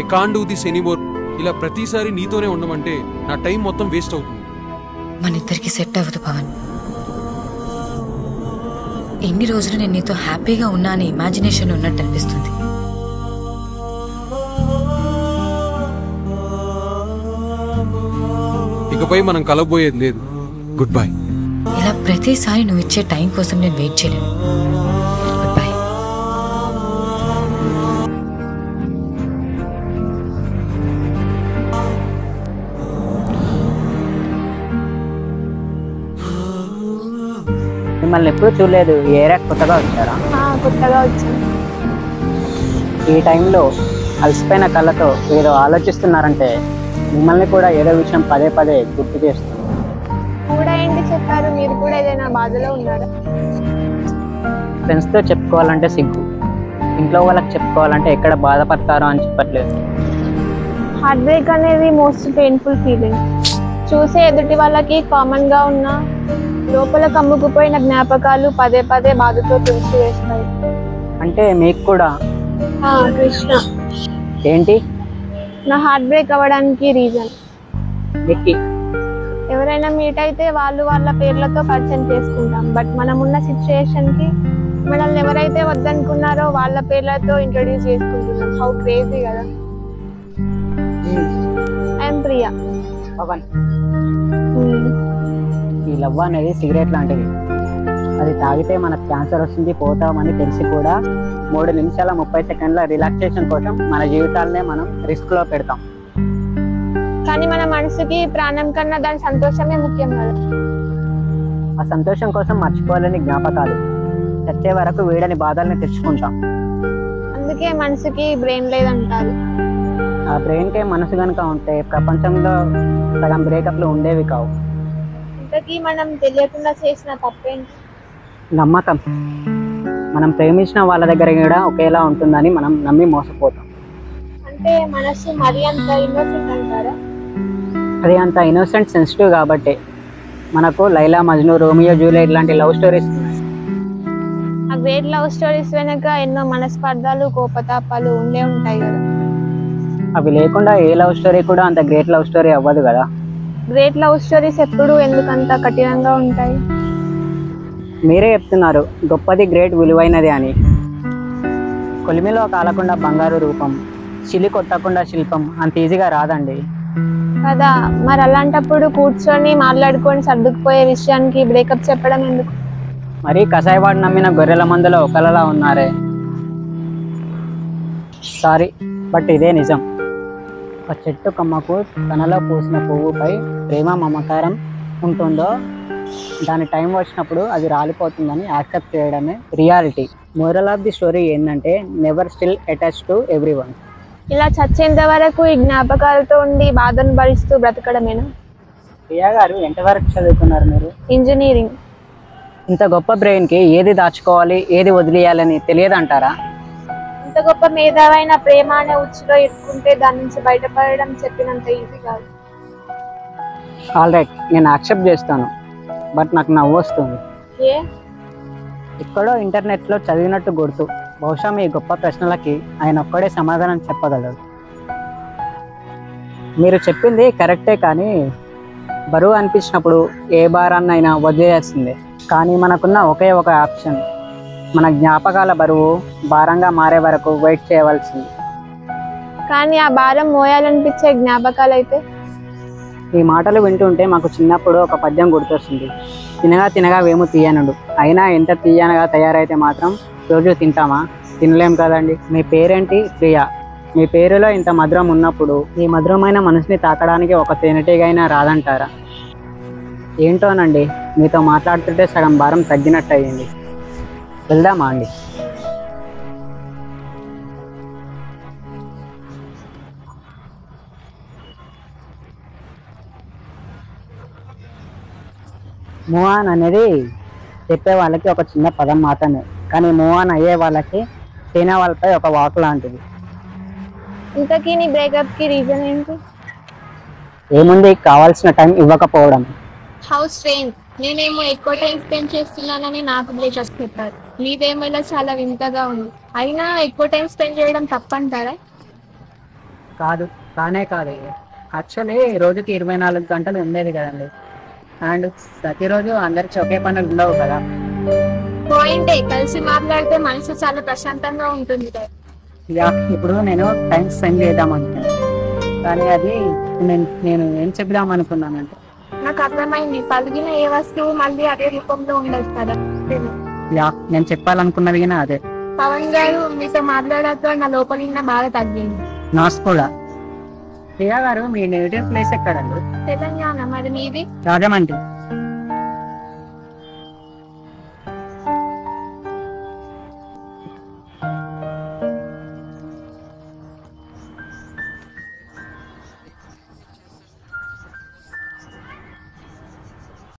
I can't do this anymore. ఇలా ప్రతిసారి నీతోనే ఉండమంటే నా టైం మొత్తం వేస్ట్ అవుతుంది. మన ఇద్దరికి సెట్ అవ్వదు పవన్. ఎన్ని రోజులు నేను నీతో హ్యాపీగా ఉన్నా అని ఇమాజినేషన్ ఉన్నట్టు అనిపిస్తుంది. ఇకపై మనం కలబోయేది లేదు. Good bye. ఇలా ప్రతిసారి నువ్వు ఇచ్చే టైం కోసం నేను వెయిట్ చేయలేను. Good bye. మిమ్మల్ని ఎప్పుడు చూడలేదు. ఈ ఏరియా కొత్తగా వచ్చారా? కొత్తగా వచ్చాను. ఈ టైంలో అలసిపోయిన కళ్ళతో ఏదో ఆలోచిస్తున్నారంటే మిమ్మల్ని కూడా ఏదో విషయం పదే పదే గుర్తు చేస్తుంది. కూడా ఏంటి చెప్పారు? మీరు కూడా ఏదైనా బాధలో ఉన్నారా? ఫ్రెండ్స్తో చెప్పుకోవాలంటే సిగ్గు, ఇంట్లో వాళ్ళకి చెప్పుకోవాలంటే ఎక్కడ బాధపడతారో అని చెప్పట్లేదు. హార్ట్ బ్రేక్ అనేది మోస్ట్ పెయిన్ఫుల్ ఫీలింగ్. చూసే ఎదుటి వాళ్ళకి కామన్గా ఉన్న లోపల కమ్ముకుపోయిన జ్ఞాపకాలు పదే పదే బాధతో తుడిచి వేస్తాయి. అంటే మీకు కూడా? కృష్ణ. ఏంటి? నా హార్ట్ బ్రేక్ అవ్వడానికి రీజన్ నిక్కి. ఎవరైనా మీట్ అయితే వాళ్ళు వాళ్ళ పేర్లతో పరిచయం చేసుకుంటాం. బట్ మనం ఉన్న సిచ్యుయేషన్కి మనల్ని ఎవరైతే వద్దనుకున్నారో వాళ్ళ పేర్లతో ఇంట్రొడ్యూస్ చేసుకుంటున్నాం. హౌ క్రేజీ కదా. ఐఎమ్ ప్రియా. పవన్. ఈ లవ్ అనేది సిగరెట్ లాంటిది. అది తాగితే మనకు క్యాన్సర్ వస్తుంది, పోతామని తెలిసి కూడా 3 నిమిషాల 30 సెకండ్ల రిలాక్సేషన్ కోసం మన జీవితాలనే మనం రిస్క్లో పెడతాం. కానీ మన మనసుకి ప్రాణం కన్నా దాని సంతోషమే ముఖ్యం కదా. ఆ సంతోషం కోసం మర్చిపోలేని జ్ఞాపకాలు, చచ్చే వరకు వీడని బాధల్ని తెచ్చుకుంటాం. అందుకే మనసుకి బ్రెయిన్ లేదంటారు. ఆ బ్రెయిన్కే మనసు కనుక ఉంటే ప్రపంచంలో సగం బ్రేకప్లు ఉండేవి కావు. ఇంతకీ మనం తెలియకుండా చేసిన తప్పేంటి? నమ్మకం. మనం ప్రేమించిన వాళ్ళ దగ్గర కూడా ఒకేలా ఉంటుందని మనం నమ్మి మోసపోతాం. అంటే మనసు మరి అంత ఇన్నోసెంట్ అంటారా? అది అంత ఇన్నోసెంట్, సెన్సిటివ్ కాబట్టి మనకు లైలా మజ్ను, రోమియో జూలియట్ లాంటి లవ్ స్టోరీస్ ఉన్నాయి. ఆ గ్రేట్ లవ్ స్టోరీస్ వెనక ఎన్నో మనస్పర్ధాలు, కోపతాపాలు ఉండే ఉంటాయి కదా. అవి లేకుండా ఏ లవ్ స్టోరీ కూడా అంత గ్రేట్ లవ్ స్టోరీ అవ్వదు కదా. గ్రేట్ లవ్ స్టోరీస్ ఎప్పుడు ఎందుకంత కఠినంగా ఉంటాయి? మీరే చెప్తున్నారు గొప్పది, గ్రేట్, విలువైనది అని. కొలిమిలో కాలకుండా బంగారు రూపం, చిలి కొట్టకుండా శిల్పం అంత ఈజీగా రాదండి కదా. మరి అలాంటప్పుడు కూర్చొని మాట్లాడుకొని సర్దుకుపోయే విషయానికి బ్రేకప్ చెప్పడం ఎందుకు? మరీ కసాయివాడు నమ్మిన గొర్రెల మందులో ఒకలా ఉన్నారే. సారీ, బట్ ఇదే నిజం. ఒక చెట్టు కొమ్మకు తనలో పూసిన పువ్వుపై ప్రేమ, మమకారం ఉంటుందో దాని టైం వచ్చినప్పుడు అది రాలిపోతుందని యాక్సెప్ట్ చేయడమే reality. Moral of the story ఏంటంటే never still attach to everyone. ఇలా చచ్చేంత వరకు ఈ జ్ఞాపకాలతో ఉండి బాధను భరిస్తూ బ్రతకడమేనా? ప్రియా గారు ఎంతవరకు చదువుకున్నారు మీరు? ఇంజనీరింగ్. ఇంత గొప్ప బ్రెయిన్కి ఏది దాచుకోవాలి, ఏది వదిలేయాలని తెలియదంటారా? ఇంత గొప్ప మేధావైన ప్రేమ అనే ఉచ్చులో ఇరుక్కుంటే దాని నుంచి బయటపడడం చెప్పినంత ఈజీ కాదు. ఆల్ రైట్, నేను యాక్సెప్ట్ చేస్తాను. బట్ నాకు నవ్వు వస్తుంది. ఏ? ఎక్కడో ఇంటర్నెట్లో చదివినట్టు గుర్తు. బహుశా మీ గొప్ప ప్రశ్నలకి ఆయన ఒక్కడే సమాధానం చెప్పగలడు. మీరు చెప్పింది కరెక్టే, కానీ బరువు అనిపించినప్పుడు ఏ భారాన్నైనా వదిలేయాల్సిందే. కానీ మనకున్న ఒకే ఒక ఆప్షన్, మన జ్ఞాపకాల బరువు భారంగా మారే వరకు వెయిట్ చేయవలసింది. కానీ ఆ భారం మోయాలనిపించే జ్ఞాపకాలు అయితే? ఈ మాటలు వింటుంటే మాకు చిన్నప్పుడు ఒక పద్యం గుర్తొస్తుంది. తినగా తినగా వేము తీయనుడు, అయినా ఎంత తీయనగా తయారైతే మాత్రం రోజు తింటామా? తినలేం కదండి. మీ పేరేంటి? ప్రియా. మీ పేరులో ఇంత మధురం ఉన్నప్పుడు ఈ మధురమైన మనసుని తాకడానికి ఒక తేనెటీగైనా రాదంటారా? ఏంటోనండి, మీతో మాట్లాడుతుంటే సగం భారం తగ్గినట్టు అయ్యింది. వెళ్దామా అండి? మూవ్ ఆన్ అనేది చెప్పే వాళ్ళకి ఒక చిన్న పదం మాత్రమే, కానీ మూవ్ ఆన్ అయ్యే వాళ్ళకి చైనా వాళ్ళపై ఒక వాక్ లాంటిది. ఇంతకీ నీ బ్రేకప్ కి రీజన్ ఏంటి? ఏముంది, కావాల్సిన టైం ఇవ్వకపోవడం. How strange. నేనేమో ఎక్కువ టైం స్పెండ్ చేస్తున్నానని నాకు బ్రేకప్ చెప్పారు. మీదేమో ఇలా చాలా వింతగా ఉంది. అయినా ఎక్కువ టైం స్పెండ్ చేయడం తప్పంటారా? కాదు, కానే కాదు. యాక్చువల్లీ రోజుకి 24 గంటలు ఉండేది కదండి. అండ్ ప్రతిరోజు అందరికి ఒకే పనులు ఉండవు కదా. పాయింటే, కలిసి మాట్లాడితే మనసు చాలా ప్రశాంతంగా ఉంటుంది. యా, ఇప్పుడు నేను టైం స్పెండ్ చేద్దాం అనుకున్నాను, కానీ అది నేను ఏం చెప్దాం అనుకున్నానంటే, నాకు అర్థమైంది, పలిగిన ఏ వస్తువు మళ్ళీ అదే రూపంలో ఉండదు కదా. యా, నేను చెప్పాలనుకున్నది కానీ అదే. పవన్ గారు, మీతో మాట్లాడతో నా లోపలిన్న బాగా తగ్గింది. నాస్ కూడా. ప్రియా గారు, మీ నేటివ్ ప్లేస్ ఎక్కడండి? తెలంగాణ. మరి మీది? రాజమండ్రి.